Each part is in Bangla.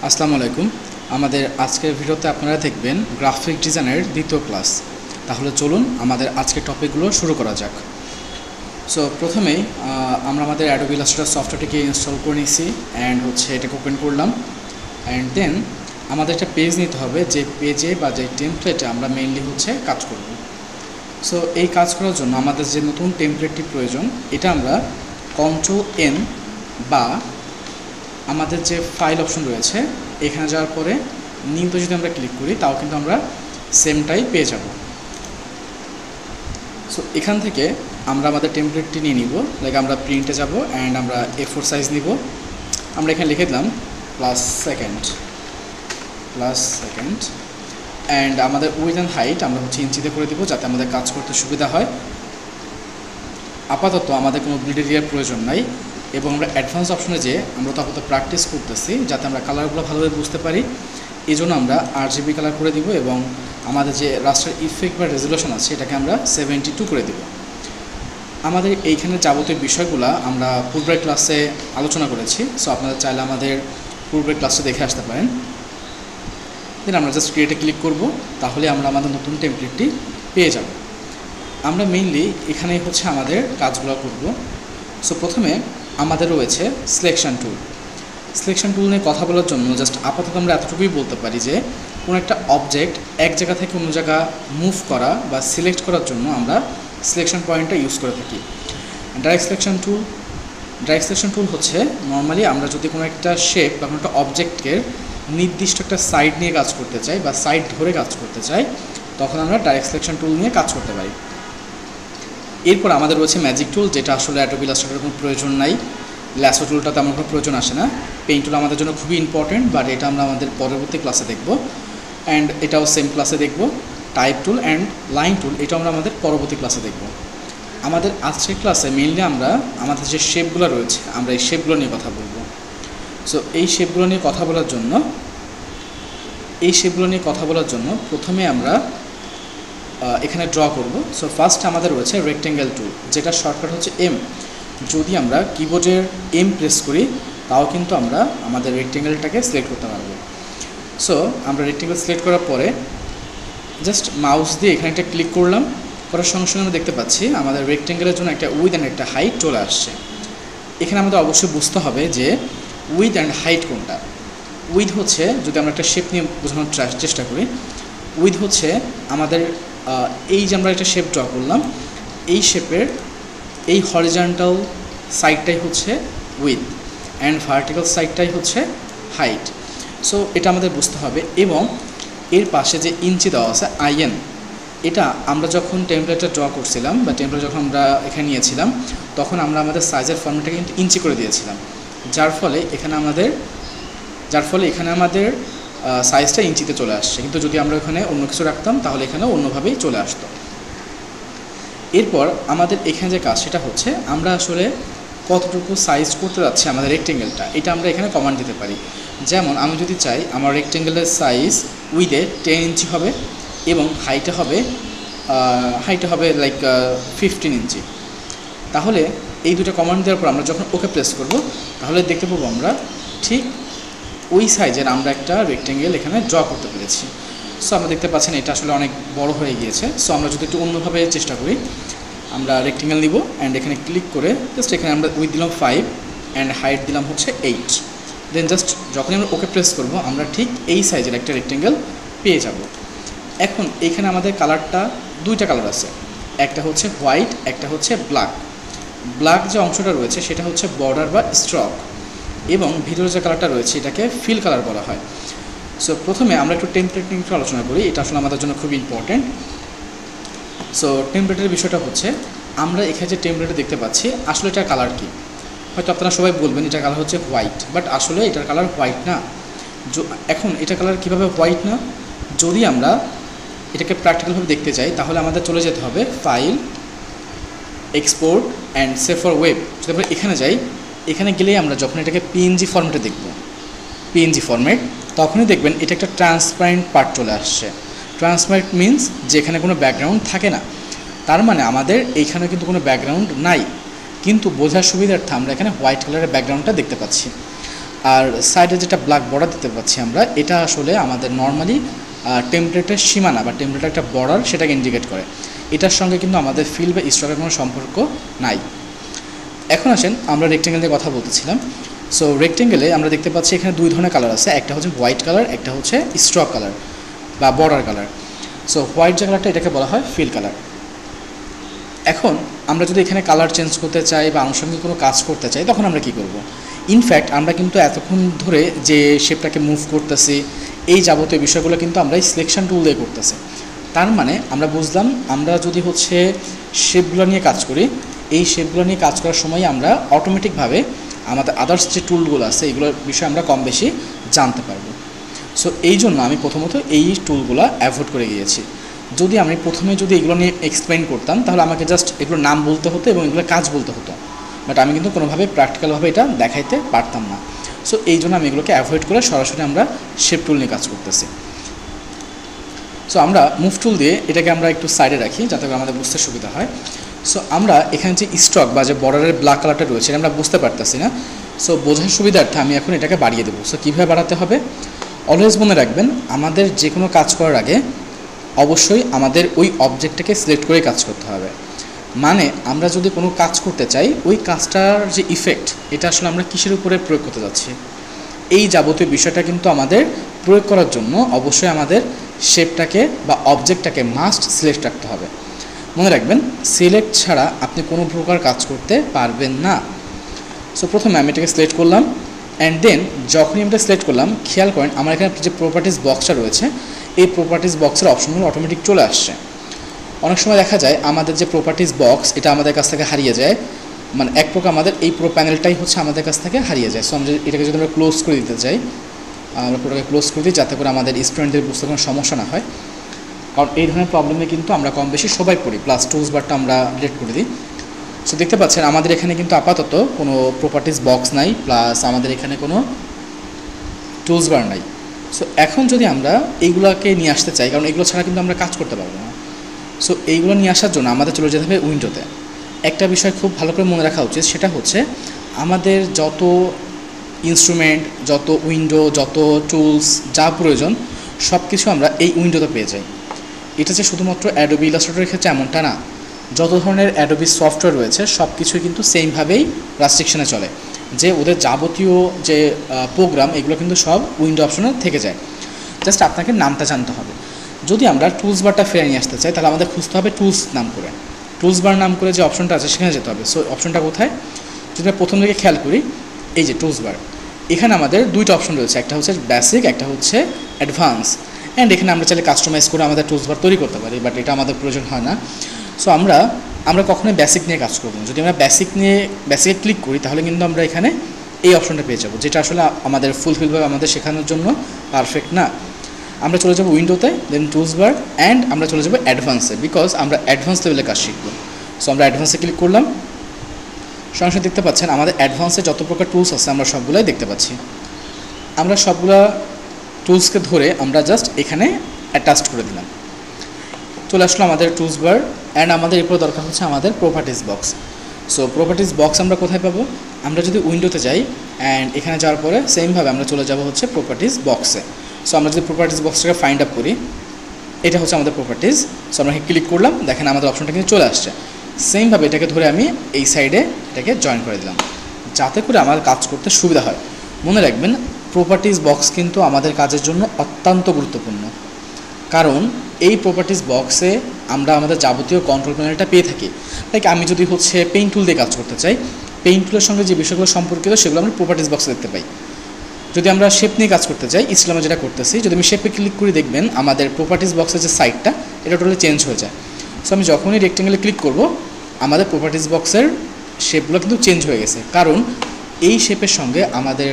আসসালামু আলাইকুম। আমাদের আজকের ভিডিওতে আপনারা দেখবেন গ্রাফিক ডিজাইনের দ্বিতীয় ক্লাস। তাহলে চলুন আমাদের আজকের টপিকগুলো শুরু করা যাক। সো প্রথমেই আমরা আমাদের অ্যাডোবি ইলাস্ট্রেটর সফটওয়্যারটিকে ইনস্টল করে নিয়েছি অ্যান্ড এটাকে ওপেন করলাম। অ্যান্ড দেন আমাদের একটা পেজ নিতে হবে, যে পেজে বা যে টেমপ্লেটে আমরা মেইনলি কাজ করব। সো এই কাজ করার জন্য আমাদের যে নতুন টেমপ্লেটটি প্রয়োজন, এটা আমরা Ctrl+N বা আমাদের যে ফাইল অপশন রয়েছে এখানে যাওয়ার পরে নিউতে যদি আমরা ক্লিক করি তাও কিন্তু আমরা সেমটাই পেয়ে যাব। সো এখান থেকে আমরা আমাদের টেমপ্লেটটি নিয়ে নিব। লাইক আমরা প্রিন্টে যাব অ্যান্ড আমরা A4 সাইজ নিব। আমরা এখানে লিখে দিলাম +2 অ্যান্ড আমাদের উইথ অ্যান্ড হাইট আমরা ইঞ্চিতে করে দিব, যাতে আমাদের কাজ করতে সুবিধা হয়। আপাতত আমাদের কোনো গ্রিড এরিয়ার প্রয়োজন নাই এবং আমরা অ্যাডভান্স অপশনে যে আমরা তো আপাতত প্র্যাকটিস করতেছি, যাতে আমরা কালারগুলো ভালোভাবে বুঝতে পারি। এই জন্য আমরা RGB কালার করে দিব এবং আমাদের যে রাস্টার ইফেক্ট বা রেজুলেশন আছে এটাকে আমরা 72 করে দিব। আমাদের এইখানে যাবতীয় বিষয়গুলো আমরা পূর্বের ক্লাসে আলোচনা করেছি। সো আপনারা চাইলে আমাদের পূর্বের ক্লাসে দেখে আসতে পারেন। দেন আমরা জাস্ট ক্রিয়েটে ক্লিক করব, তাহলে আমরা আমাদের নতুন টেমপ্লেটটি পেয়ে যাব। আমরা মেইনলি এখানেই আমাদের কাজগুলো করব। সো প্রথমে আমাদের রয়েছে সিলেকশন টুল। সিলেকশন টুল নিয়ে কথা বলার জন্য জাস্ট আপাতত আমরা এতটুকুই বলতে পারি যে কোনো একটা অবজেক্ট এক জায়গা থেকে অন্য জায়গা মুভ করা বা সিলেক্ট করার জন্য আমরা সিলেকশন পয়েন্টটা ইউজ করে থাকি। ডাইরেক্ট সিলেকশন টুল হচ্ছে নর্মালি আমরা যদি কোনো একটা শেপ বা কোনো একটা অবজেক্টকে নির্দিষ্ট একটা সাইড নিয়ে কাজ করতে চাই বা সাইড ধরে কাজ করতে চাই, তখন আমরা ডাইরেক্ট সিলেকশন টুল নিয়ে কাজ করতে পারি। এরপর আমাদের রয়েছে ম্যাজিক টুল, যেটা আসলে অ্যাডোবি ইলাস্ট্রেটরের কোনো প্রয়োজন নাই। ল্যাসো টুলটাতে আমার কোনো প্রয়োজন আসে না। পেইন্ট টুল আমাদের জন্য খুবই ইম্পর্টেন্ট, বাট এটা আমরা আমাদের পরবর্তী ক্লাসে দেখব অ্যান্ড এটাও সেম ক্লাসে দেখব। Type tool and line tool এটাও আমরা আমাদের পরবর্তী ক্লাসে দেখব। আমাদের আজকের ক্লাসে মেইনলি আমরা আমাদের যে শেপগুলো রয়েছে আমরা এই শেপগুলো নিয়ে কথা বলবো। সো এই শেপগুলো নিয়ে কথা বলার জন্য প্রথমে আমরা এখানে ড্র করব। সো ফার্স্ট আমাদের রয়েছে রেক্টেঙ্গেল টুল, যেটা শর্টকাট হচ্ছে M। যদি আমরা কিবোর্ডের M প্রেস করি তাও কিন্তু আমরা আমাদের রেক্টেঙ্গেলটাকে সিলেক্ট করতে পারবো। সো আমরা রেক্টেঙ্গেল সিলেক্ট করার পরে জাস্ট মাউস দিয়ে এখানে একটা ক্লিক করলাম। করার সঙ্গে সঙ্গে আমরা দেখতে পাচ্ছি আমাদের রেক্টেঙ্গেলের জন্য একটা উইথ অ্যান্ড একটা হাইট চলে আসছে। এখানে আমাদের অবশ্যই বুঝতে হবে যে উইথ অ্যান্ড হাইট কোনটা। উইথ হচ্ছে, যদি আমরা একটা শেপ নিয়ে বোঝানোর চেষ্টা করি, উইথ হচ্ছে আমাদের এই যে আমরা একটা শেপ ড্র করলাম, এই শেপের এই হরিজন্টাল সাইডটাই হচ্ছে উইথ অ্যান্ড ভার্টিক্যাল সাইডটাই হচ্ছে হাইট। সো এটা আমাদের বুঝতে হবে। এবং এর পাশে যে ইঞ্চি দেওয়া আছে IN, এটা আমরা যখন টেমপ্লেটটা ড্র করছিলাম বা টেমপ্লেট যখন আমরা এখানে নিয়েছিলাম তখন আমরা আমাদের সাইজের ফর্মেটটাকে কিন্তু ইঞ্চি করে দিয়েছিলাম, যার ফলে এখানে আমাদের সাইজটা ইঞ্চিতে চলে আসছে। কিন্তু যদি আমরা এখানে অন্য কিছু রাখতাম তাহলে এখানে অন্যভাবেই চলে আসতো। এরপর আমাদের এখানে যে কাজ সেটা হচ্ছে আমরা আসলে কতটুকু সাইজ করতে যাচ্ছি আমাদের রেক্টেঙ্গেলটা, এটা আমরা এখানে কমান্ড দিতে পারি। যেমন আমি যদি চাই আমার রেক্টেঙ্গেলের সাইজ উইথে 10 ইঞ্চি হবে এবং হাইটে হবে লাইক 15 ইঞ্চি, তাহলে এই দুটো কমান্ড দেওয়ার পর আমরা যখন ওকে প্রেস করব তাহলে দেখতে পাবো আমরা ঠিক ওই সাইজের আমরা একটা রেক্টেঙ্গেল এখানে ড্র করতে পেরেছি। সো আমরা দেখতে পাচ্ছেন এটা আসলে অনেক বড় হয়ে গিয়েছে। সো আমরা যদি একটু অন্যভাবে চেষ্টা করি, আমরা রেক্টেঙ্গেল নিব অ্যান্ড এখানে ক্লিক করে জাস্ট এখানে আমরা উইথ দিলাম 5 অ্যান্ড হাইট দিলাম 8। দেন জাস্ট যখনই আমরা ওকে প্রেস করব আমরা ঠিক এই সাইজের একটা রেক্টেঙ্গেল পেয়ে যাব। এখন এখানে আমাদের কালারটা দুইটা কালার আছে, একটা হচ্ছে হোয়াইট, একটা হচ্ছে ব্ল্যাক যে অংশটা রয়েছে সেটা হচ্ছে বর্ডার বা স্ট্রোক, এবং ভিতরে যে কালারটা রয়েছে এটাকে ফিল কালার বলা হয়। সো প্রথমে আমরা একটু টেমপ্লেট নিয়ে একটু আলোচনা করি, এটা আসলে আমাদের জন্য খুবই ইম্পর্টেন্ট। সো টেমপ্লেটের বিষয়টা হচ্ছে আমরা এখানে যে টেমপ্লেটে দেখতে পাচ্ছি আসলে এটার কালার কি। হয়তো আপনারা সবাই বলবেন এটার কালার হচ্ছে হোয়াইট, বাট আসলে এটার কালার হোয়াইট না। এখন এটার কালার কীভাবে হোয়াইট না? যদি আমরা এটাকে প্র্যাকটিক্যালভাবে দেখতে চাই তাহলে আমাদের চলে যেতে হবে file, export and save for web. যদি আমরা এখানে যাই, এখানে গেলেই আমরা যখন এটাকে PNG ফরম্যাটে দেখব, PNG ফরম্যাট, তখনই দেখবেন এটা একটা ট্রান্সপারেন্ট পার্ট চলে আসছে। ট্রান্সপারেন্ট মিনস যে এখানে কোনো ব্যাকগ্রাউন্ড থাকে না, তার মানে আমাদের এইখানে কিন্তু কোনো ব্যাকগ্রাউন্ড নাই, কিন্তু বোঝার সুবিধার্থে আমরা এখানে হোয়াইট কালারের ব্যাকগ্রাউন্ডটা দেখতে পাচ্ছি। আর সাইডে যেটা ব্ল্যাক বর্ডার দিতে পাচ্ছি আমরা, এটা আসলে আমাদের নর্মালি টেমপ্লেটের সীমানা বা টেমপ্লেটের একটা বর্ডার, সেটাকে ইন্ডিকেট করে। এটার সঙ্গে কিন্তু আমাদের ফিল বা স্ট্রোকের কোনো সম্পর্ক নাই। এখন আসেন আমরা রেক্টেঙ্গেল নিয়ে কথা বলতেছিলাম। সো রেক্টেঙ্গেলে আমরা দেখতে পাচ্ছি এখানে দুই ধরনের কালার আছে, একটা হচ্ছে হোয়াইট কালার, একটা হচ্ছে স্ট্রোক কালার বা বর্ডার কালার। সো হোয়াইট যে কালারটা, এটাকে বলা হয় ফিল কালার। এখন আমরা যদি এখানে কালার চেঞ্জ করতে চাই বা আনুষঙ্গিক কোনো কাজ করতে চাই, তখন আমরা কী করব? ইনফ্যাক্ট আমরা কিন্তু এতক্ষণ ধরে যে শেপটাকে মুভ করতেছি, এই যাবতীয় বিষয়গুলো কিন্তু আমরা এই সিলেকশন টুল দিয়ে করতেছি। তার মানে আমরা বুঝলাম, আমরা যদি হচ্ছে শেপগুলো নিয়ে কাজ করি, এই শেপগুলো নিয়ে কাজ করার সময় আমরা অটোমেটিকভাবে আমাদের আদার্স যে টুলগুলো আছে এগুলোর বিষয়ে আমরা কম বেশি জানতে পারবো। সো এই জন্য আমি প্রথমত এই টুলগুলো অ্যাভয়েড করে গিয়েছি। যদি আমি প্রথমে যদি এগুলো নিয়ে এক্সপ্লেন করতাম, তাহলে আমাকে জাস্ট এগুলোর নাম বলতে হতো এবং এগুলোর কাজ বলতে হতো, বাট আমি কিন্তু কোনোভাবে প্র্যাকটিক্যালভাবে এটা দেখাইতে পারতাম না। সো এই জন্য আমি এগুলোকে অ্যাভয়েড করে সরাসরি আমরা শেপ টুল নিয়ে কাজ করতেছি। সো আমরা মুভ টুল দিয়ে এটাকে আমরা একটু সাইডে রাখি যাতে করে আমাদের বুঝতে সুবিধা হয়। সো আমরা এখানে যে স্ট্রোক বা যে বর্ডারের ব্ল্যাক কালারটা রয়েছে, এটা আমরা বুঝতে পারতেছি না। সো বোঝার সুবিধার্থে আমি এখন এটাকে বাড়িয়ে দেবো। সো কীভাবে বাড়াতে হবে? অলওয়েজ মনে রাখবেন, আমাদের যে কোনো কাজ করার আগে অবশ্যই আমাদের ওই অবজেক্টটাকে সিলেক্ট করে কাজ করতে হবে। মানে আমরা যদি কোনো কাজ করতে চাই, ওই কাজটার যে ইফেক্ট, এটা আসলে আমরা কিসের উপরে প্রয়োগ করতে যাচ্ছি, এই যাবতীয় বিষয়টা কিন্তু আমাদের প্রয়োগ করার জন্য অবশ্যই আমাদের শেপটাকে বা অবজেক্টটাকে মাস্ট সিলেক্ট রাখতে হবে। মনে রাখবেন, সিলেক্ট ছাড়া আপনি কোনো প্রকার কাজ করতে পারবেন না। সো প্রথমে আমি এটাকে সিলেক্ট করলাম, অ্যান্ড দেন যখনই আমি এটা সিলেক্ট করলাম, খেয়াল করেন আমার এখানে যে প্রপার্টিস বক্সটা রয়েছে, এই প্রপার্টিস বক্সের অপশনগুলো অটোমেটিক চলে আসছে। অনেক সময় দেখা যায় আমাদের যে প্রপার্টিস বক্স, এটা আমাদের কাছ থেকে হারিয়ে যায়, মানে এক প্রকার আমাদের এই পুরো প্যানেলটাই হচ্ছে আমাদের কাছ থেকে হারিয়ে যায়। সো আমরা এটাকে যদি আমরা ক্লোজ করে দিতে চাই, আমরা পুরোটাকে ক্লোজ করে দিই যাতে করে আমাদের স্টুডেন্টদের বুঝতে কোনো সমস্যা না হয়, কারণ এই ধরনের প্রবলেমে কিন্তু আমরা কম বেশি সবাই পড়ি। প্লাস টুলস বারটা আমরা ডিলিট করে দিই। সো দেখতে পাচ্ছেন আমাদের এখানে কিন্তু আপাতত কোনো প্রপার্টিস বক্স নাই, প্লাস আমাদের এখানে কোনো টুলস বার নাই। সো এখন যদি আমরা এইগুলোকে নিয়ে আসতে চাই, কারণ এগুলো ছাড়া কিন্তু আমরা কাজ করতে পারবো না, সো এইগুলো নিয়ে আসার জন্য আমাদের চলে যেতে হবে উইন্ডোতে। একটা বিষয় খুব ভালো করে মনে রাখা উচিত, সেটা হচ্ছে আমাদের যত ইনস্ট্রুমেন্ট, যত উইন্ডো, যত টুলস যা প্রয়োজন সব কিছু আমরা এই উইন্ডোতে পেয়ে যাই। এটা যে শুধুমাত্র অ্যাডোবি ইলাস্ট্রেটরের ক্ষেত্রে এমনটা না, যত ধরনের অ্যাডোবি সফটওয়্যার রয়েছে সব কিছুই কিন্তু সেমভাবেই রাস্ট্রিকশনে চলে, যে ওদের যাবতীয় যে প্রোগ্রাম এগুলো কিন্তু সব উইন্ডো অপশনে থেকে যায়। জাস্ট আপনাকে নামটা জানতে হবে। যদি আমরা টুলস বারটা ফিরে নিয়ে আসতে চাই, তাহলে আমাদের খুঁজতে হবে টুলস নাম করে, টুলস বার নাম করে যে অপশনটা আছে সেখানে যেতে হবে। সো অপশনটা কোথায়? যদি আমরা প্রথম দিকে খেয়াল করি, এই যে টুলস বার, এখানে আমাদের দুইটা অপশন রয়েছে, একটা হচ্ছে বেসিক, একটা হচ্ছে অ্যাডভান্স। অ্যান্ড এখানে আমরা চাইলে কাস্টমাইজ করে আমাদের টুলস বার তৈরি করতে পারি, বাট এটা আমাদের প্রয়োজন হয় না। সো আমরা কখনোই বেসিক নিয়ে কাজ করব না। যদি আমরা বেসিকে ক্লিক করি, তাহলে কিন্তু আমরা এখানে এই অপশনটা পেয়ে যাবো, যেটা আসলে আমাদের ফুলফিলভাবে আমাদের শেখানোর জন্য পারফেক্ট না। আমরা চলে যাবো উইন্ডোতে, দেন টুলস বার, অ্যান্ড আমরা চলে যাবো অ্যাডভান্সে, বিকজ আমরা অ্যাডভান্স লেভেলে কাজ শিখবো। সো আমরা অ্যাডভান্সে ক্লিক করলাম, সঙ্গে দেখতে পাচ্ছেন আমাদের অ্যাডভান্সে যত প্রকার টুলস আছে আমরা সবগুলোই দেখতে পাচ্ছি। আমরা সবগুলা টুলসকে ধরে আমরা জাস্ট এখানে অ্যাটাচ করে দিলাম, চলে আসলো আমাদের টুলস বার। অ্যান্ড আমাদের এরপর দরকার হচ্ছে আমাদের properties box. So properties box আমরা কোথায় পাবো? আমরা যদি উইন্ডোতে যাই, অ্যান্ড এখানে যাওয়ার পরে সেমভাবে আমরা চলে যাব হচ্ছে প্রপার্টিস বক্সে। সো আমরা যদি প্রপার্টিস বক্সটাকে ফাইন্ড আপ করি, এটা হচ্ছে আমাদের প্রপার্টিস। সো আমরা ক্লিক করলাম, দেখেন আমাদের অপশনটা কিন্তু চলে আসছে। সেমভাবে এটাকে ধরে আমি এই সাইডে এটাকে জয়েন করে দিলাম, যাতে করে আমাদের কাজ করতে সুবিধা হয়। মনে রাখবেন, প্রপার্টিস বক্স কিন্তু আমাদের কাজের জন্য অত্যন্ত গুরুত্বপূর্ণ, কারণ এই প্রপার্টিস বক্সে আমরা আমাদের যাবতীয় কন্ট্রোল প্যানেলটা পেয়ে থাকি। লাইক আমি যদি হচ্ছে পেইন্ট টুল দিয়ে কাজ করতে চাই, পেইন্ট টুলের সঙ্গে যে বিষয়গুলো সম্পর্কিত সেগুলো আমরা প্রপার্টিস বক্সে দেখতে পাই। যদি আমরা শেপ নিয়ে কাজ করতে চাই, ইসলামে যেটা করতেছি, যদি আমি শেপে ক্লিক করি, দেখবেন আমাদের প্রপার্টিস বক্সের যে সাইডটা এটা টোটালি চেঞ্জ হয়ে যায়। সো আমি যখনই রেক্টেঙ্গেলে ক্লিক করব, আমাদের প্রপার্টিস বক্সের শেপগুলো কিন্তু চেঞ্জ হয়ে গেছে, কারণ এই শেপের সঙ্গে আমাদের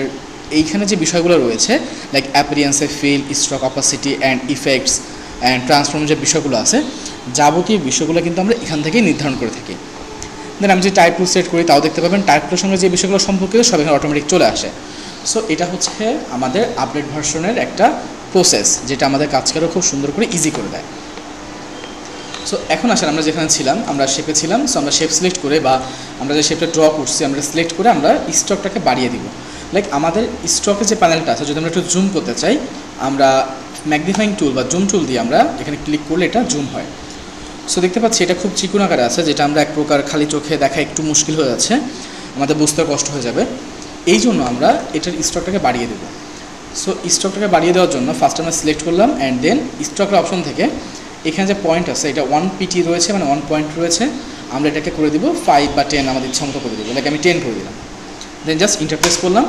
এইখানে যে বিষয়গুলো রয়েছে, লাইক অ্যাপিয়ারেন্সে fill, stroke, opacity and effects and transform যে বিষয়গুলো আছে, যাবতীয় বিষয়গুলো কিন্তু আমরা এখান থেকেই নির্ধারণ করে থাকি। দেন আমি যদি টাইপ টুল সেট করি, তাও দেখতে পাবেন টাইপগুলোর সঙ্গে যে বিষয়গুলো সম্পর্কিত সব এখানে অটোমেটিক চলে আসে। সো এটা হচ্ছে আমাদের আপডেট ভার্সনের একটা প্রসেস, যেটা আমাদের কাজকে আরও খুব সুন্দর করে ইজি করে দেয়। সো এখন আসেন আমরা যেখানে ছিলাম, আমরা শেপে ছিলাম। সো আমরা শেপ সিলেক্ট করে, বা আমরা যে শেপটা ড্র করছি আমরা সিলেক্ট করে আমরা স্ট্রোকটাকে বাড়িয়ে দিব। লাইক আমাদের স্টকে যে প্যানেলটা আছে, যদি আমরা একটু জুম করতে চাই, আমরা ম্যাগনিফাইং টুল বা জুম টুল দিয়ে আমরা এখানে ক্লিক করলে এটা জুম হয়। সো দেখতে পাচ্ছি এটা খুব চিকন আকারে আছে, যেটা আমরা এক প্রকার খালি চোখে দেখা একটু মুশকিল হয়ে যাচ্ছে, আমাদের বুঝতে কষ্ট হয়ে যাবে। এই জন্য আমরা এটার স্টকটাকে বাড়িয়ে দেবো। সো স্টকটাকে বাড়িয়ে দেওয়ার জন্য ফার্স্ট আমরা সিলেক্ট করলাম, অ্যান্ড দেন স্টকের অপশন থেকে এখানে যে পয়েন্ট আছে, এটা 1 PT রয়েছে, মানে 1 পয়েন্ট রয়েছে, আমরা এটাকে করে দিব 5 বা 10, আমাদের ইচ্ছা মতো করে দেবো। লাইক আমি 10 করে দিলাম, দেন জাস্ট ইন্টারপ্রেস করলাম।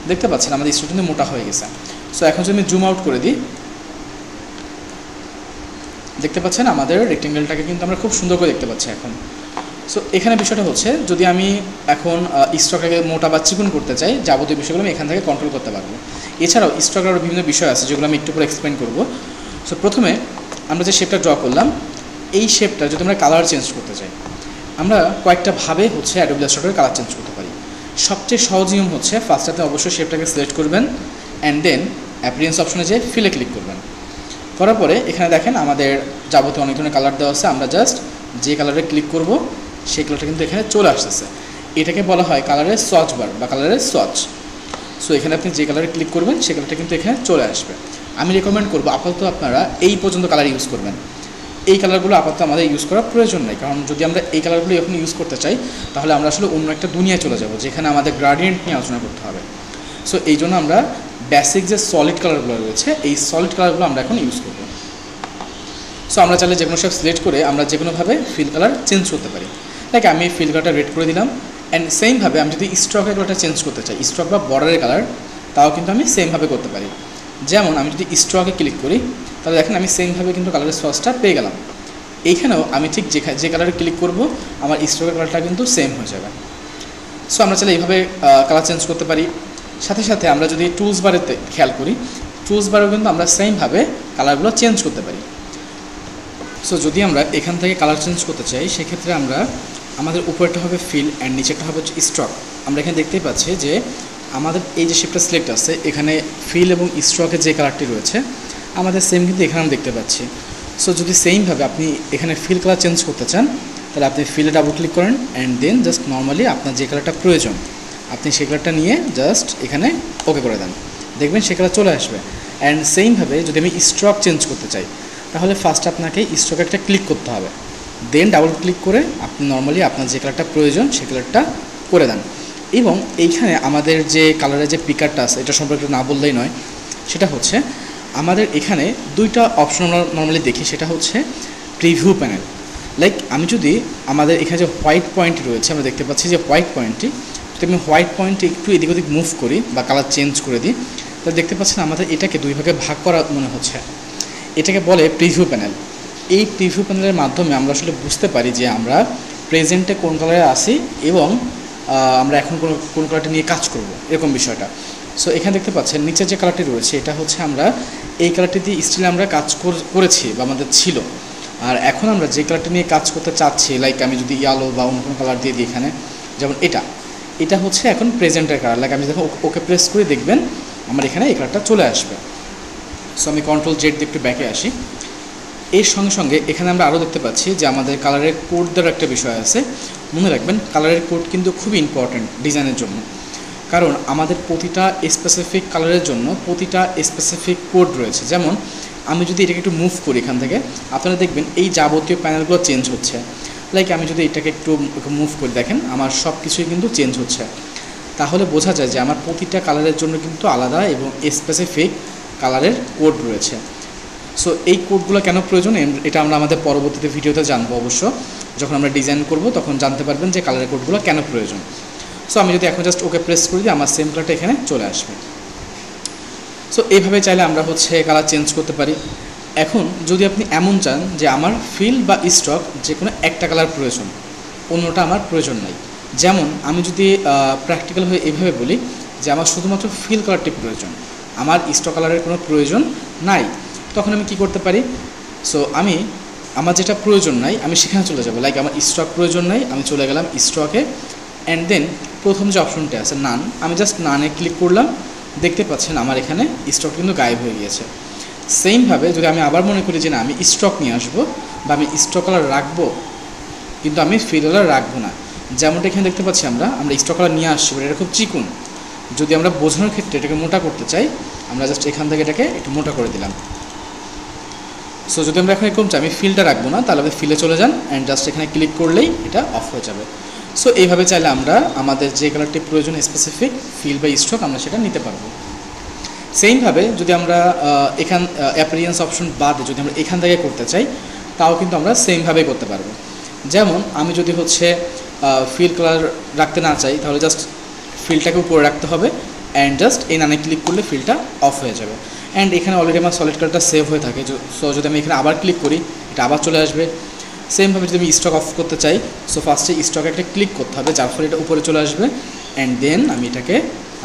দেখতে পাচ্ছেন আমাদের স্টক কিন্তু মোটা হয়ে গেছে। সো এখন যদি আমি জুম আউট করে দিই, দেখতে পাচ্ছেন আমাদের রেক্টেঙ্গেলটাকে কিন্তু আমরা খুব সুন্দর করে দেখতে পাচ্ছি এখন। সো এখানে বিষয়টা হচ্ছে, যদি আমি এখন স্টকটাকে মোটা বা চিকন করতে চাই, যাবতীয় বিষয়গুলো আমি এখান থেকে কন্ট্রোল করতে পারবো। এছাড়াও স্টকের আরও বিভিন্ন বিষয় আছে যেগুলো আমি একটু করে এক্সপ্লেন করবো। সো প্রথমে আমরা যে শেপটা ড্র করলাম, এই শেপটা যদি আমরা কালার চেঞ্জ করতে চাই, আমরা কয়েকটা ভাবে হচ্ছে অ্যাডোবি ইলাস্ট্রেটরে কালার চেঞ্জ করতে পারি। সবচেয়ে সহজ নিয়ম হচ্ছে ফার্স্ট আপনি অবশ্যই শেপটাকে সিলেক্ট করবেন, অ্যান্ড দেন অ্যাপিয়ারেন্স অপশনে যেয়ে ফিলে ক্লিক করবেন। করার পরে এখানে দেখেন আমাদের যাবতীয় অনেক ধরনের কালার দেওয়া আছে, আমরা জাস্ট যে কালারে ক্লিক করব সেই কালারটা কিন্তু এখানে চলে আসতেছে। এটাকে বলা হয় কালারের সোয়াচ বার বা কালারের সোয়াচ। সো এখানে আপনি যে কালারে ক্লিক করবেন সেই কালারটা কিন্তু এখানে চলে আসবে। আমি রেকমেন্ড করবো আপাতত আপনারা এই পর্যন্ত কালার ইউজ করবেন। এই কালারগুলো আপাতত আমাদের ইউজ করার প্রয়োজন নেই, কারণ যদি আমরা এই কালারগুলো এখন ইউজ করতে চাই তাহলে আমরা আসলে অন্য একটা দুনিয়ায় চলে যাব, যেখানে আমাদের গ্রাডিয়েন্ট নিয়ে আলোচনা করতে হবে। সো এই জন্য আমরা বেসিক যে সলিড কালারগুলো রয়েছে, এই সলিড কালারগুলো আমরা এখন ইউজ করব। সো আমরা চাইলে যে কোনো সব সিলেক্ট করে আমরা যে কোনোভাবে ফিল কালার চেঞ্জ করতে পারি। লাইক আমি ফিল কালারটা রেড করে দিলাম, অ্যান্ড সেমভাবে আমি যদি স্ট্রকের কালারটা চেঞ্জ করতে চাই, স্ট্রক বা বর্ডারের কালার, তাও কিন্তু আমি সেমভাবে করতে পারি। যেমন আমি যদি স্ট্রকে ক্লিক করি, তাহলে দেখেন আমি সেমভাবে কিন্তু কালারের সোয়াচটা পেয়ে গেলাম। এইখানেও আমি ঠিক যে কালারে ক্লিক করব, আমার স্ট্রকের কালারটা কিন্তু সেম হয়ে যাবে। সো আমরা চাইলে এইভাবে কালার চেঞ্জ করতে পারি। সাথে সাথে আমরা যদি টুলস বারেতে খেয়াল করি, টুলস বারেও কিন্তু আমরা সেমভাবে কালারগুলো চেঞ্জ করতে পারি। সো যদি আমরা এখান থেকে কালার চেঞ্জ করতে চাই, সেক্ষেত্রে আমরা আমাদের উপরেরটা হবে ফিল অ্যান্ড নিচেরটা হবে স্ট্রক। আমরা এখানে দেখতেই পাচ্ছি যে আমাদের এই যে শেপটা সিলেক্ট আছে, এখানে ফিল এবং স্ট্রকের যে কালারটি রয়েছে আমাদের সেম কিন্তু এখানে আমরা দেখতে পাচ্ছি। সো যদি সেমভাবে আপনি এখানে ফিল কালার চেঞ্জ করতে চান, তাহলে আপনি ফিলে ডাবল ক্লিক করেন, অ্যান্ড দেন জাস্ট নর্মালি আপনার যে কালারটা প্রয়োজন আপনি সেই কালারটা নিয়ে জাস্ট এখানে ওকে করে দেন, দেখবেন সে কালার চলে আসবে। অ্যান্ড সেমভাবে যদি আমি স্ট্রক চেঞ্জ করতে চাই, তাহলে ফার্স্ট আপনাকে স্ট্রকে একটা ক্লিক করতে হবে, দেন ডাবল ক্লিক করে আপনি নর্মালি আপনার যে কালারটা প্রয়োজন সেই কালারটা করে দেন। এবং এইখানে আমাদের যে কালারের যে পিকারটা আছে, এটা সম্পর্কে না বললেই নয়, সেটা হচ্ছে আমাদের এখানে দুইটা অপশন আমরা নর্মালি দেখি, সেটা হচ্ছে প্রিভিউ প্যানেল। লাইক আমি যদি আমাদের এখানে যে হোয়াইট পয়েন্ট রয়েছে, আমরা দেখতে পাচ্ছি যে হোয়াইট পয়েন্টটি, যদি আমি হোয়াইট পয়েন্টটি একটু এদিক ওদিক মুভ করি বা কালার চেঞ্জ করে দিই, তাহলে দেখতে পাচ্ছেন আমাদের এটাকে দুই ভাগে ভাগ করা মনে হচ্ছে। এটাকে বলে প্রিভিউ প্যানেল। এই প্রিভিউ প্যানেলের মাধ্যমে আমরা আসলে বুঝতে পারি যে আমরা প্রেজেন্টে কোন কালারে আসি এবং আমরা এখন কোন কালারটি নিয়ে কাজ করব, এরকম বিষয়টা। সো এখানে দেখতে পাচ্ছেন নিচের যে কালারটি রয়েছে, এটা হচ্ছে আমরা এই কালারটি দিয়ে স্টিল আমরা কাজ করেছি বা আমাদের ছিল। আর এখন আমরা যে কালারটি নিয়ে কাজ করতে চাচ্ছি, লাইক আমি যদি ইয়েলো বা অন্য কোনো কালার দিয়ে দিই এখানে, যেমন এটা হচ্ছে এখন প্রেজেন্টের কালার। লাইক আমি যখন ওকে প্রেস করে দেখবেন আমার এখানে এই কালারটা চলে আসবে। সো আমি কন্ট্রোল জেড দিয়ে একটু ব্যাকে আসি। এর সঙ্গে সঙ্গে এখানে আমরা আরও দেখতে পাচ্ছি যে আমাদের কালারের কোড দেওয়ার একটা বিষয় আছে। মনে রাখবেন কালারের কোড কিন্তু খুবই ইম্পর্ট্যান্ট ডিজাইনের জন্য, কারণ আমাদের প্রতিটা স্পেসিফিক কালারের জন্য প্রতিটা স্পেসিফিক কোড রয়েছে। যেমন আমি যদি এটাকে একটু মুভ করি এখান থেকে, আপনারা দেখবেন এই যাবতীয় প্যানেলগুলো চেঞ্জ হচ্ছে। লাইক আমি যদি এটাকে একটু মুভ করে দেখেন, আমার সব কিছুই কিন্তু চেঞ্জ হচ্ছে। তাহলে বোঝা যায় যে আমার প্রতিটা কালারের জন্য কিন্তু আলাদা এবং স্পেসিফিক কালারের কোড রয়েছে। সো এই কোডগুলো কেন প্রয়োজন, এটা আমরা আমাদের পরবর্তীতে ভিডিওতে জানবো। অবশ্য যখন আমরা ডিজাইন করব তখন জানতে পারবেন যে কালারের কোডগুলো কেন প্রয়োজন। সো আমি যদি এখন জাস্ট ওকে প্রেস করি দিই, আমার সেম কালারটা এখানে চলে আসবে। সো এইভাবে চাইলে আমরা হচ্ছে কালার চেঞ্জ করতে পারি। এখন যদি আপনি এমন চান যে আমার ফিল বা স্ট্রক যে কোনো একটা কালার প্রয়োজন, অন্যটা আমার প্রয়োজন নাই, যেমন আমি যদি প্র্যাকটিক্যাল হয়ে এইভাবে বলি যে আমার শুধুমাত্র ফিল কালারটি প্রয়োজন, আমার স্ট্রক কালারের কোনো প্রয়োজন নাই, তখন আমি কি করতে পারি? সো আমার যেটা প্রয়োজন নাই আমি সেখানে চলে যাব। লাইক আমার স্ট্রক প্রয়োজন নাই, আমি চলে গেলাম স্ট্রকে, অ্যান্ড দেন প্রথম যে অপশনটা আছে নান, আমি জাস্ট নানে ক্লিক করলাম। দেখতে পাচ্ছেন আমার এখানে স্ট্রক কিন্তু গায়েব হয়ে গিয়েছে। সেমভাবে যদি আমি আবার মনে করি যে না আমি স্ট্রক নিয়ে আসবো বা আমি স্ট্রক কালার রাখবো, কিন্তু আমি ফিল কালার রাখবো না, যেমনটা এখানে দেখতে পাচ্ছি আমরা স্ট্রক কালার নিয়ে আসছি, এটা খুব চিকুন। যদি আমরা বোঝানোর ক্ষেত্রে এটাকে মোটা করতে চাই, আমরা জাস্ট এখান থেকে এটাকে একটু মোটা করে দিলাম। সো যদি আমরা এখন এরকম চাই আমি ফিলটা রাখবো না, তাহলে আপনি ফিলে চলে যান অ্যান্ড জাস্ট এখানে ক্লিক করলেই এটা অফ হয়ে যাবে। সো এইভাবে চাইলে আমরা আমাদের যে কালারটি প্রয়োজন স্পেসিফিক ফিল বা স্ট্রোক আমরা সেটা নিতে পারবো। সেমভাবে যদি আমরা অ্যাপিয়ারেন্স অপশন বাদে যদি আমরা এখান থেকে করতে চাই, তাও কিন্তু আমরা সেমভাবেই করতে পারবো। যেমন আমি যদি হচ্ছে ফিল কালার রাখতে না চাই, তাহলে জাস্ট ফিলটাকে উপরে রাখতে হবে অ্যান্ড জাস্ট এই নানে ক্লিক করলে ফিলটা অফ হয়ে যাবে। অ্যান্ড এখানে অলরেডি আমার সলিড কালারটা সেভ হয়ে থাকে। সো যদি আমি এখানে আবার ক্লিক করি, এটা আবার চলে আসবে। সেমভাবে যদি আমি স্টক অফ করতে চাই, সো ফার্স্টে স্টকে একটা ক্লিক করতে হবে, যার ফলে এটা উপরে চলে আসবে অ্যান্ড দেন আমি এটাকে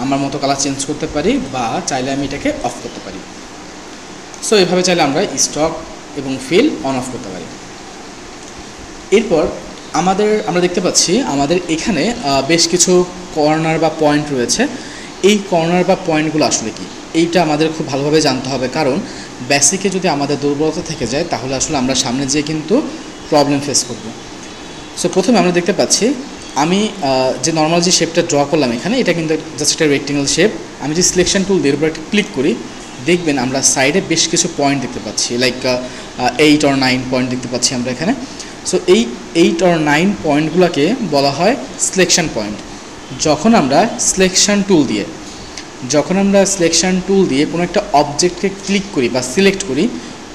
আমার মতো কালার চেঞ্জ করতে পারি বা চাইলে আমি এটাকে অফ করতে পারি। সো এভাবে চাইলে আমরা স্টক এবং ফিল অন অফ করতে পারি। এরপর আমরা দেখতে পাচ্ছি আমাদের এখানে বেশ কিছু কর্নার বা পয়েন্ট রয়েছে। এই কর্নার বা পয়েন্টগুলো আসলে কি, এইটা আমাদের খুব ভালোভাবে জানতে হবে, কারণ বেসিকে যদি আমাদের দুর্বলতা থেকে যায় তাহলে আসলে আমরা সামনে যেয়ে কিন্তু প্রবলেম ফেস করব। সো প্রথমে আমরা দেখতে পাচ্ছি আমি যে নর্মাল যে শেপটা ড্র করলাম এখানে, এটা কিন্তু জাস্ট একটা রেক্টেঙ্গেল শেপ। আমি যে সিলেকশন টুল দিয়ে উপরে একটা ক্লিক করি, দেখবেন আমরা সাইডে বেশ কিছু পয়েন্ট দেখতে পাচ্ছি, লাইক 8 or 9 পয়েন্ট দেখতে পাচ্ছি আমরা এখানে। সো এই 8 or 9 পয়েন্টগুলোকে বলা হয় সিলেকশন পয়েন্ট। যখন আমরা সিলেকশন টুল দিয়ে কোনো একটা অবজেক্টকে ক্লিক করি বা সিলেক্ট করি,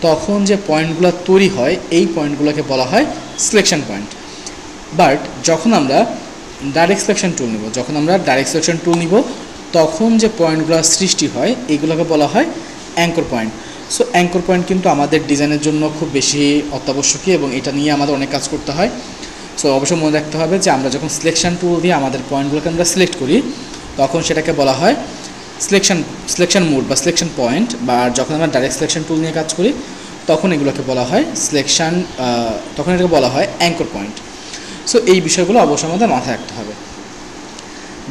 তখন যে পয়েন্টগুলো তৈরি হয় এই পয়েন্টগুলোকে বলা হয় সিলেকশন পয়েন্ট। বাট যখন আমরা ডাইরেক্ট সিলেকশন টুল নিব তখন যে পয়েন্টগুলো সৃষ্টি হয় এইগুলোকে বলা হয় anchor point. So anchor point কিন্তু আমাদের ডিজাইনের জন্য খুব বেশি অত্যাবশ্যকীয় এবং এটা নিয়ে আমাদের অনেক কাজ করতে হয়। সো অবশ্যই মনে রাখতে হবে যে আমরা যখন সিলেকশন টুল দিয়ে আমাদের পয়েন্টগুলোকে আমরা সিলেক্ট করি, তখন সেটাকে বলা হয় সিলেকশন মোড বা সিলেকশন পয়েন্ট। বা যখন আমরা ডাইরেক্ট সিলেকশন টুল নিয়ে কাজ করি তখন এগুলোকে বলা হয় এটাকে বলা হয় অ্যাঙ্কর পয়েন্ট। সো এই বিষয়গুলো অবশ্যই আমাদের মাথায় রাখতে হবে।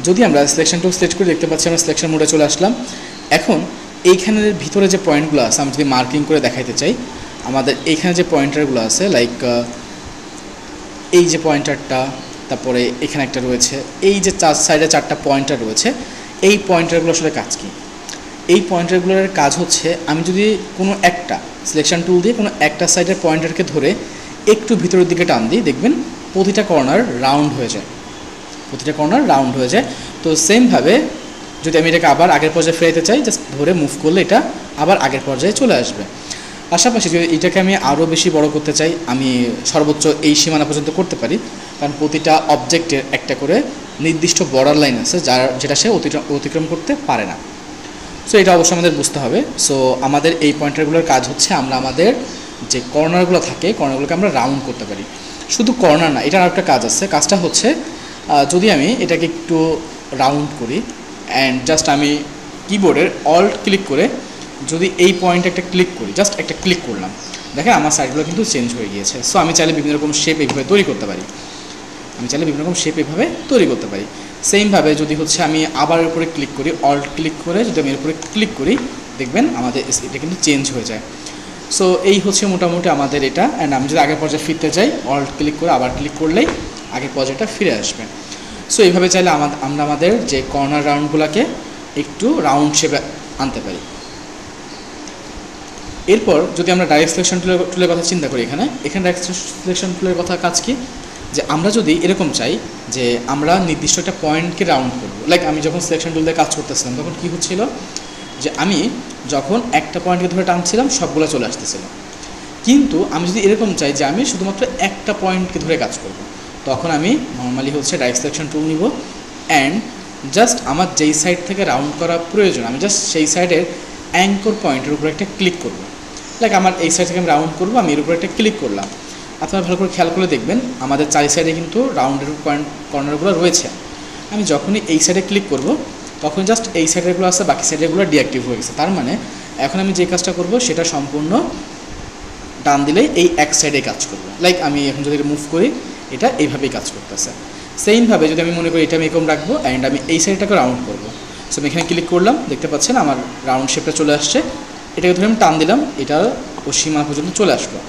যদি আমরা সিলেকশন টুল সিলেক্ট করে দেখতে পাচ্ছি আমরা সিলেকশন মোডে চলে আসলাম। এখন এইখানের ভিতরে যে পয়েন্টগুলো আছে আমি যদি মার্কিং করে দেখাইতে চাই, আমাদের এইখানে যে পয়েন্টারগুলো আছে, লাইক এই যে পয়েন্টারটা, তারপরে এখানে একটা রয়েছে, এই যে সাইডে 4টা পয়েন্টার রয়েছে, এই পয়েন্টারগুলো আসলে কাজ কি? এই পয়েন্টারগুলোর কাজ হচ্ছে আমি যদি কোনো একটা সিলেকশন টুল দিয়ে কোনো একটা সাইডের পয়েন্টারকে ধরে একটু ভিতরের দিকে টান দিই, দেখবেন প্রতিটা কর্নার রাউন্ড হয়ে যায়। তো সেমভাবে যদি আমি এটাকে আবার আগের পর্যায়ে ফেরাতে চাই, জাস্ট ধরে মুভ করলে এটা আবার আগের পর্যায়ে চলে আসবে। পাশাপাশি যদি এটাকে আমি আরও বেশি বড় করতে চাই, আমি সর্বোচ্চ এই সীমানা পর্যন্ত করতে পারি, কারণ প্রতিটা অবজেক্টের একটা করে নির্দিষ্ট বর্ডার লাইন আছে যেটা সে অতিক্রম করতে পারে না। সো এটা অবশ্যই আমাদের বুঝতে হবে। সো আমাদের এই পয়েন্টারগুলোর কাজ হচ্ছে আমরা আমাদের যে কর্নারগুলো থাকে কর্নারগুলোকে আমরা রাউন্ড করতে পারি। শুধু কর্নার না, এটার আরেকটা কাজ আছে। কাজটা হচ্ছে যদি আমি এটাকে একটু রাউন্ড করি অ্যান্ড জাস্ট আমি কিবোর্ডের অল্ট ক্লিক করে যদি এই পয়েন্টে একটা ক্লিক করি, জাস্ট একটা ক্লিক করলাম, দেখেন আমার সাইডগুলো কিন্তু চেঞ্জ হয়ে গিয়েছে। সো আমি চাইলে বিভিন্ন রকম শেপ এইভাবে তৈরি করতে পারি। সেমভাবে যদি হচ্ছে আমি আবার উপরে ক্লিক করি, অল্ট ক্লিক করে যদি আমি এর উপরে ক্লিক করি, দেখবেন আমাদের এটা কিন্তু চেঞ্জ হয়ে যায়। সো এই হচ্ছে মোটামুটি আমাদের এটা। অ্যান্ড আমি যদি আগের পর্যায়ে ফিরতে চাই, অল্ট ক্লিক করে আবার ক্লিক করলেই আগের পর্যায়টা ফিরে আসবে। সো এইভাবে চাইলে আমরা আমাদের যে কর্নার রাউন্ডগুলোকে একটু রাউন্ড শেপে আনতে পারি। এরপর যদি আমরা ডাইরেক্ট সিলেকশন টুলের কথা চিন্তা করি, এখানে ডাইরেক্ট সিলেকশন টুলের কথা কাজ কি, যে আমরা যদি এরকম চাই যে আমরা নির্দিষ্ট একটা পয়েন্টকে রাউন্ড করব, লাইক আমি যখন সিলেকশন টুল দিয়ে কাজ করতেছিলাম তখন কী হচ্ছিল যে আমি যখন একটা পয়েন্টকে ধরে টানছিলাম সবগুলো চলে আসতেছিল। কিন্তু আমি যদি এরকম চাই যে আমি শুধুমাত্র একটা পয়েন্টকে ধরে কাজ করব, তখন আমি নর্মালি হচ্ছে ডাইরেক্ট সিলেকশন টুল নিব অ্যান্ড জাস্ট আমার যেই সাইড থেকে রাউন্ড করা প্রয়োজন আমি জাস্ট সেই সাইডের অ্যাঙ্কর পয়েন্টের উপরে একটা ক্লিক করব। লাইক আমার এই সাইড থেকে আমি রাউন্ড করবো, আমি এর উপরে একটা ক্লিক করলাম। আপনারা ভালো করে খেয়াল করে দেখবেন আমাদের চারি সাইডে কিন্তু রাউন্ডের কর্নারগুলো রয়েছে। আমি যখনই এই সাইডে ক্লিক করব তখন জাস্ট এই সাইডেরগুলো আছে, বাকি সাইডেরগুলো ডিঅ্যাক্টিভ হয়ে গেছে। তার মানে এখন আমি যে কাজটা করব সেটা সম্পূর্ণ ডান দিলেই এই এক সাইডে কাজ করবে। লাইক আমি এখন যদি মুভ করি এটা এইভাবেই কাজ করতেছে। সেমভাবে যদি আমি মনে করি এটা আমি এরকম রাখবো অ্যান্ড আমি এই সাইডটাকে রাউন্ড করবো, সো আমি এখানে ক্লিক করলাম, দেখতে পাচ্ছেন আমার রাউন্ড শেপটা চলে আসছে। এটাকে ধরে আমি টান দিলাম, এটা ও সীমা পর্যন্ত চলে আসলো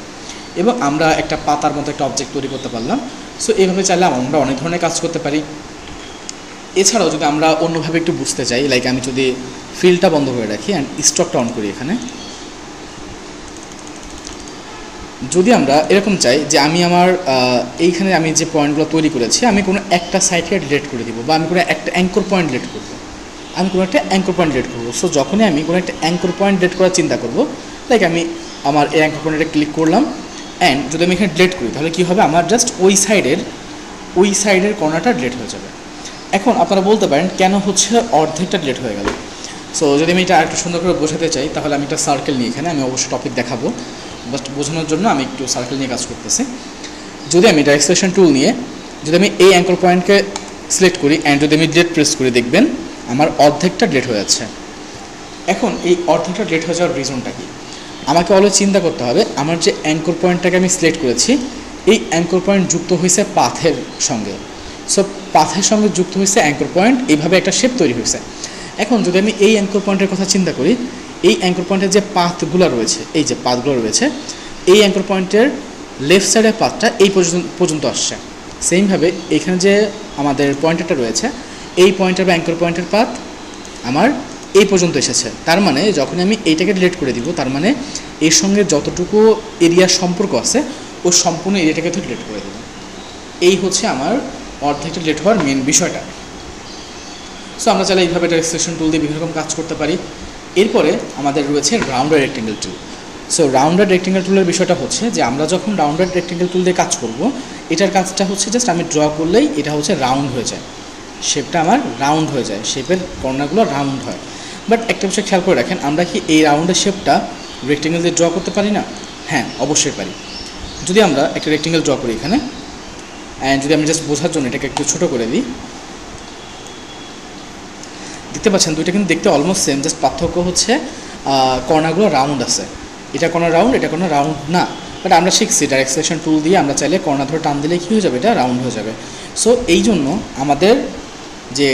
এবং আমরা একটা পাতার মতো একটা অবজেক্ট তৈরি করতে পারলাম। সো এইভাবে চাইলে আমরা অনেক ধরনের কাজ করতে পারি। এছাড়াও যদি আমরা অন্যভাবে একটু বুঝতে চাই, লাইক আমি যদি ফিল্ডটা বন্ধ করে রাখি অ্যান্ড স্ট্রোকটা অন করি, এখানে যদি আমরা এরকম চাই যে আমি আমার এইখানে আমি যে পয়েন্টগুলো তৈরি করেছি আমি কোনো একটা সাইডকে ডিলিট করে দিব, বা আমি কোনো একটা অ্যাঙ্কর পয়েন্ট ডিলিট করব, আমি কোনো একটা অ্যাঙ্কর পয়েন্ট ডিলিট করবো। সো যখনই আমি কোনো একটা অ্যাঙ্কর পয়েন্ট ডিলিট করার চিন্তা করব, লাইক আমি আমার এই অ্যাঙ্কর পয়েন্টে ক্লিক করলাম অ্যান্ড যদি আমি এখানে ডিলিট করি তাহলে কী হবে, আমার জাস্ট ওই সাইডের কর্নারটা ডিলিট হয়ে যাবে। এখন আপনারা বলতে পারেন কেন হচ্ছে অর্ধেকটা ডিলিট হয়ে গেল। সো যদি আমি এটা আরেকটু সুন্দর করে বোঝাতে চাই তাহলে আমি একটা সার্কেল নিয়ে, এখানে আমি অবশ্যই টপিক দেখাবো, জাস্ট বোঝানোর জন্য আমি একটু সার্কেল নিয়ে কাজ করতেছি। যদি আমি ডাইরেক্ট সিলেকশন টুল নিয়ে যদি আমি এই অ্যাঙ্কর পয়েন্টকে সিলেক্ট করি অ্যান্ড যদি আমি ডিলিট প্রেস করি, দেখবেন আমার অর্ধেকটা ডিলিট হয়ে যাচ্ছে। এখন এই অর্ধেকটা ডিলিট হয়ে যাওয়ার রিজনটা কি, আমাকে অলওয়েজ চিন্তা করতে হবে আমার যে অ্যাঙ্কর পয়েন্টটাকে আমি সিলেক্ট করেছি এই অ্যাঙ্কর পয়েন্ট যুক্ত হয়েছে পাথের সঙ্গে। সো পাথের সঙ্গে যুক্ত হয়েছে অ্যাঙ্কর পয়েন্ট, এইভাবে একটা শেপ তৈরি হয়েছে। এখন যদি আমি এই অ্যাঙ্কর পয়েন্টের কথা চিন্তা করি, এই অ্যাঙ্কর পয়েন্টের যে পাথগুলো রয়েছে, এই যে পাথগুলো রয়েছে, এই অ্যাঙ্কর পয়েন্টের লেফট সাইডের পাথটা এই পর্যন্ত আসছে। সেমভাবে এখানে যে আমাদের পয়েন্টারটা রয়েছে এই পয়েন্টার বা অ্যাঙ্কর পয়েন্টের পাথ আমার এই পর্যন্ত এসেছে। তার মানে যখন আমি এইটাকে ডিলিট করে দিব, তার মানে এর সঙ্গে যতটুকু এরিয়ার সম্পর্ক আছে ও সম্পূর্ণ এরিয়াটাকে তো ডিলিট করে দেবো। এই হচ্ছে আমার অর্ধেকটা ডিলিট হওয়ার মেন বিষয়টা। সো আমরা চাইলে এইভাবে একটা সিলেকশন টুল দিয়ে বিভিন্ন রকম কাজ করতে পারি। এরপরে আমাদের রয়েছে রাউন্ডেড রেক্টেঙ্গেল টুল। সো রাউন্ডেড রেক্টেঙ্গেল টুলের বিষয়টা হচ্ছে যে আমরা যখন রাউন্ডেড রেক্টেঙ্গেল টুল দিয়ে কাজ করব, এটার কাজটা হচ্ছে জাস্ট আমি ড্র করলেই এটা হচ্ছে রাউন্ড হয়ে যায়, শেপটা আমার রাউন্ড হয়ে যায়, শেপের কর্নারগুলো রাউন্ড হয়। বাট একটা বিষয় খেয়াল করে রাখেন, আমরা কি এই রাউন্ডের শেপটা রেক্টেঙ্গেল দিয়ে ড্র করতে পারি না? হ্যাঁ, অবশ্যই পারি। যদি আমরা একটা রেক্টেঙ্গেল ড্র করি এখানে, অ্যান্ড যদি আমি জাস্ট বোঝার জন্য এটাকে একটু ছোটো করে দিই, দেখতে পাচ্ছেন দুইটা কিন্তু দেখতে অলমোস্ট সেম, জাস্ট পার্থক্য হচ্ছে কর্নারগুলো রাউন্ড আছে, এটা কর্নার রাউন্ড, এটা কোনো রাউন্ড না। বাট আমরা শিখছি ডাইরেক্ট সিলেকশন টুল দিয়ে আমরা চাইলে কর্নার ধরে টান দিলে কী হয়ে যাবে, এটা রাউন্ড হয়ে যাবে। সো এই জন্য আমাদের যে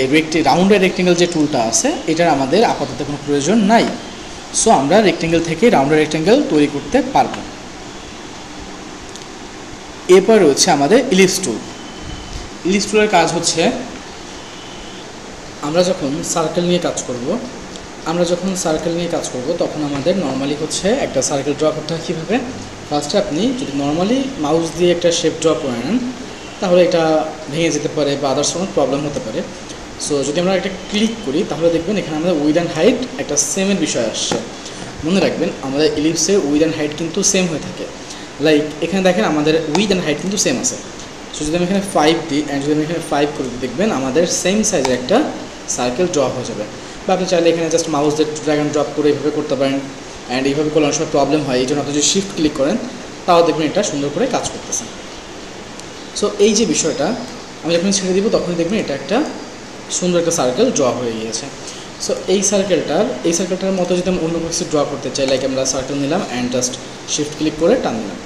রাউন্ডের রেক্টেঙ্গেল যে টুলটা আছে এটার আমাদের আপাতত কোনো প্রয়োজন নাই। সো আমরা রেক্টেঙ্গেল থেকে রাউন্ডের রেক্টেঙ্গেল তৈরি করতে পারবো। এরপর রয়েছে আমাদের ইলিপস টুল। ইলিপস টুলের কাজ হচ্ছে আমরা যখন সার্কেল নিয়ে কাজ করব তখন আমাদের নর্মালি হচ্ছে একটা সার্কেল ড্র করতে হয়। কীভাবে? ফার্স্টে আপনি যদি নর্মালি মাউস দিয়ে একটা শেপ ড্র করে নেন তাহলে এটা ভেঙে যেতে পারে বা আদার্স কোনো প্রবলেম হতে পারে। সো যদি আমরা একটা ক্লিক করি তাহলে দেখবেন এখানে আমাদের উইথ অ্যান্ড হাইট একটা সেমের বিষয় আসছে। মনে রাখবেন আমাদের ইলিপসে উইথ অ্যান্ড হাইট কিন্তু সেম হয়ে থাকে। লাইক এখানে দেখেন আমাদের উইথ অ্যান্ড হাইট কিন্তু সেম আছে। সো যদি আমি এখানে 5 দিই অ্যান্ড যদি আমি এখানে 5 করে দিই, দেখবেন আমাদের সেম সাইজের একটা সার্কেল ড্র হয়ে যাবে। বা আপনি চাইলে এখানে জাস্ট মাউস দিয়ে ড্র্যাগ অ্যান্ড ড্রপ করে এইভাবে করতে পারেন। অ্যান্ড এইভাবে করলে অনেক সময় প্রবলেম হয়, এই জন্য আপনি যদি শিফট ক্লিক করেন তাও দেখবেন এটা সুন্দর করে কাজ করতেছে। সো এই যে বিষয়টা আমি যখন ছেড়ে দিব তখনই দেখবেন এটা একটা সুন্দর একটা সার্কেল ড্র হয়ে গিয়েছে। সো এই সার্কেলটার মতো যদি আমি অন্য কিছু ড্র করতে চাই, লাইক আমরা সার্কেল নিলাম অ্যান্ড জাস্ট শিফট ক্লিক করে টান দিলাম,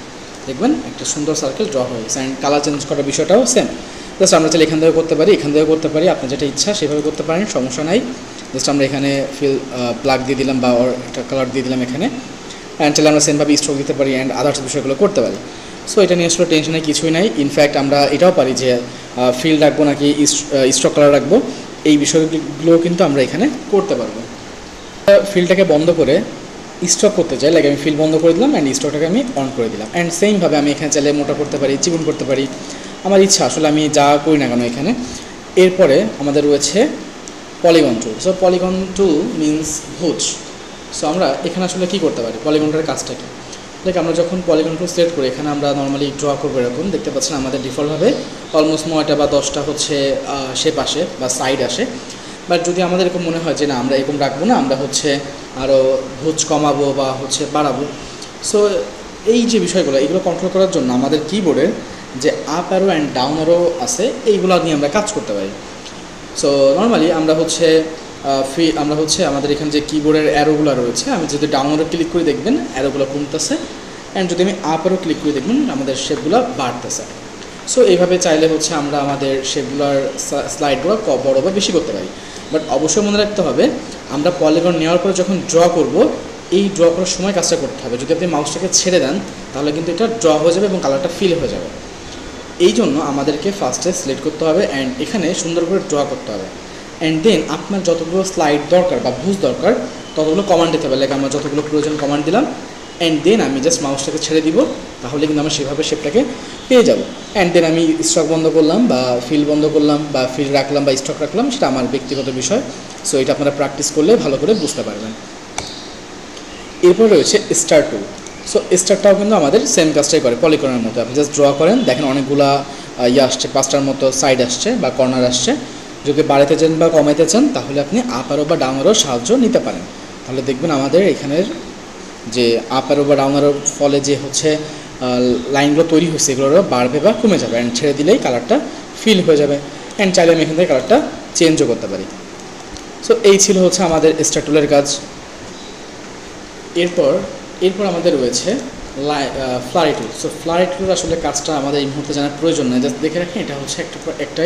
দেখবেন একটা সুন্দর সার্কেল ড্র হয়ে গেছে। অ্যান্ড কালার চেঞ্জ করার বিষয়টাও সেম, জাস্ট আমরা চাইলে এখান থেকে করতে পারি, এখান থেকে করতে পারি, আপনার যেটা ইচ্ছা সেভাবে করতে পারেন, সমস্যা নাই। জাস্ট আমরা এখানে প্লাগ দিয়ে দিলাম বা একটা কালার দিয়ে দিলাম এখানে, অ্যান্ড চাইলে আমরা সেমভাবে স্ট্রোক দিতে পারি অ্যান্ড আদার্স বিষয়গুলো করতে পারি। সো এটা নিয়ে আসলে টেনশনে কিছুই নাই। ইনফ্যাক্ট আমরা এটাও পারি যে ফিল রাখবো নাকি স্ট্রোক কালার রাখবো, এই বিষয়গুলো কিন্তু আমরা এখানে করতে পারবো। ফিলটাকে বন্ধ করে স্ট্রোক করতে চাই, লাইক আমি ফিল বন্ধ করে দিলাম অ্যান্ড স্ট্রোকটাকে আমি অন করে দিলাম। অ্যান্ড সেমভাবে আমি এখানে চাইলে মোটা করতে পারি, চিকন করতে পারি, আমার ইচ্ছা আসলে আমি যা করি না কেন এখানে। এরপরে আমাদের রয়েছে polygon tool. So polygon tool means ভুজ। সো আমরা এখানে আসলে কী করতে পারি, পলিগনটার কাজটা কী? লাইক আমরা যখন পলিগন টুল সিলেক্ট করি এখানে আমরা নর্মালি ড্র করবো, এরকম দেখতে পাচ্ছেন আমাদের ডিফল্টভাবে অলমোস্ট 9টা বা 10টা হচ্ছে শেপ আসে বা সাইড আসে। বাট যদি আমাদের এরকম মনে হয় যে না আমরা এরকম রাখবো না, আমরা হচ্ছে আরও ভুজ কমাবো বা হচ্ছে বাড়াবো, সো এই যে বিষয়গুলো এগুলো কন্ট্রোল করার জন্য আমাদের কিবোর্ডের যে up arrow and down arrow আছে এইগুলো নিয়ে আমরা কাজ করতে পারি। সো নর্মালি আমরা হচ্ছে আমাদের এখানে যে কিবোর্ডের অ্যারোগুলো রয়েছে, আমি যদি ডাউন অ্যারো ক্লিক করে দেখবেন অ্যারোগুলো কমতেছে, অ্যান্ড যদি আমি আপ অ্যারো ক্লিক করে দেখবেন আমাদের শেপগুলো বাড়তেছে। সো এইভাবে চাইলে হচ্ছে আমরা আমাদের শেপগুলোর স্লাইডগুলো বড় বা বেশি করতে পারি। বাট অবশ্যই মনে রাখতে হবে আমরা পলিগন নেওয়ার পরে যখন ড্র করব এই ড্র করার সময় কাজটা করতে হবে। যদি আপনি মাউসটাকে ছেড়ে দেন তাহলে কিন্তু এটা ড্র হয়ে যাবে এবং কালারটা ফিল হয়ে যাবে। এই জন্য আমাদেরকে ফার্স্টে সিলেক্ট করতে হবে অ্যান্ড এখানে সুন্দর করে ড্র করতে হবে। অ্যান্ড দেন আপনার যতগুলো স্লাইড দরকার বা ভুজ দরকার ততগুলো কমান্ড দিতে হবে, লাইক আমরা যতগুলো প্রয়োজন কমান্ড দিলাম, অ্যান্ড দেন আমি জাস্ট মাউসটাকে ছেড়ে দিব, তাহলে কিন্তু আমরা সেভাবে শেপটাকে পেয়ে যাব। অ্যান্ড দেন আমি স্টক বন্ধ করলাম বা ফিল বন্ধ করলাম বা ফিল রাখলাম বা স্টক রাখলাম, সেটা আমার ব্যক্তিগত বিষয়। সো এটা আপনারা প্র্যাকটিস করলে ভালো করে বুঝতে পারবেন। এরপর রয়েছে স্টার টুল। সো স্টারটাও কিন্তু আমাদের সেম কাজটাই করে, পলিগনের মতো। আপনি জাস্ট ড্র করেন, দেখেন অনেকগুলা আসছে, 5টার মতো সাইড আসছে বা কর্নার আসছে। যদি বাড়াতে চান বা কমাইতে চান তাহলে আপনি আপ অ্যারো বা ডাউন অ্যারোর সাহায্য নিতে পারেন। তাহলে দেখবেন আমাদের এখানের যে আপ অ্যারো বা ডাউন অ্যারোর ফলে যে হচ্ছে লাইনগুলো তৈরি হয়েছে এগুলো বাড়বে বা কমে যাবে, অ্যান্ড ছেড়ে দিলেই কালারটা ফিল হয়ে যাবে। অ্যান্ড চাইলে আমি এখান থেকে কালারটা চেঞ্জও করতে পারি। সো এই ছিল হচ্ছে আমাদের স্টার টুলের কাজ। এরপর আমাদের রয়েছে ফ্লারি টুল। সো ফ্লারি টুলের আসলে কাজটা আমাদের এই মুহূর্তে জানার প্রয়োজন নেই, জাস্ট দেখে রাখেন এটা হচ্ছে একটা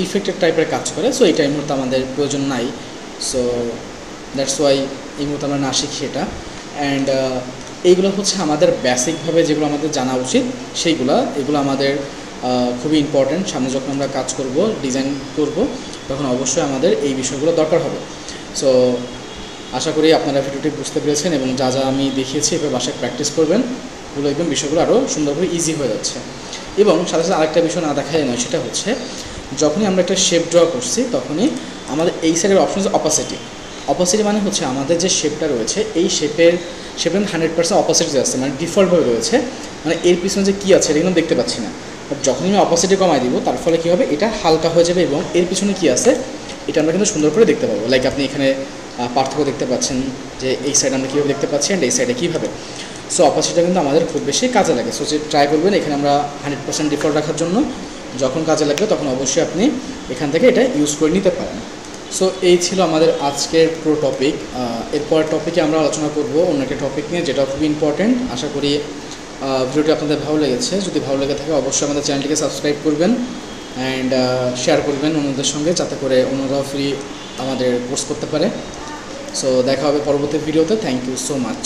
ইফেক্টের টাইপের কাজ করে। সো এটা এই মুহূর্তে আমাদের প্রয়োজন নাই। সো দ্যাটস ওয়াই এই মুহূর্তে আমরা না শিখি এটা। অ্যান্ড এইগুলো হচ্ছে আমাদের বেসিকভাবে যেগুলো আমাদের জানা উচিত এগুলো আমাদের খুবই ইম্পর্ট্যান্ট। সামনে যখন আমরা কাজ করব, ডিজাইন করব, তখন অবশ্যই আমাদের এই বিষয়গুলো দরকার হবে। সো আশা করি আপনারা ভিডিওটি বুঝতে পেরেছেন এবং যা যা আমি দেখিয়েছি এভাবে বাসায় প্র্যাকটিস করবেন, ওগুলো একদম বিষয়গুলো আরও সুন্দরভাবে ইজি হয়ে যাচ্ছে। এবং সাথে সাথে আরেকটা বিষয় না দেখাই নয়, সেটা হচ্ছে যখনই আমরা একটা শেপ ড্র করছি তখনই আমাদের এই সাইডের অপশন হচ্ছে অপোসিটি মানে হচ্ছে আমাদের যে শেপটা রয়েছে এই শেপের 100% অপোসিটি আছে, মানে ডিফল্টভাবে রয়েছে, মানে এর পিছনে যে কী আছে এটা কিন্তু দেখতে পাচ্ছি না। বাট যখনই আমি অপোসিটি কমাই দিব তার ফলে কী হবে, এটা হালকা হয়ে যাবে এবং এর পিছনে কী আছে এটা আমরা কিন্তু সুন্দর করে দেখতে পাবো। লাইক আপনি এখানে পার্থক্য দেখতে পাচ্ছেন যে এই সাইডে আমরা কীভাবে দেখতে পাচ্ছি অ্যান্ড এই সাইডে কীভাবে। সো অপোসিটিটা কিন্তু আমাদের খুব বেশি কাজে লাগে। সো যে ট্রাই করবেন এখানে আমরা 100% ডিফল্ট রাখার জন্য, যখন কাজে লাগবে তখন অবশ্যই আপনি এখান থেকে এটা ইউজ করে নিতে পারেন। সো এই ছিল আমাদের আজকের পুরো টপিক। এরপর টপিকে আমরা আলোচনা করব অন্য একটা টপিক নিয়ে, যেটা খুবই ইম্পর্ট্যান্ট। আশা করি ভিডিওটি আপনাদের ভালো লেগেছে। যদি ভালো লেগে থাকে অবশ্যই আমাদের চ্যানেলটিকে সাবস্ক্রাইব করবেন অ্যান্ড শেয়ার করবেন অন্যদের সঙ্গে, যাতে করে অন্যরাও ফ্রি আমাদের কোর্স করতে পারে। সো দেখা হবে পরবর্তী ভিডিওতে। Thank you so much.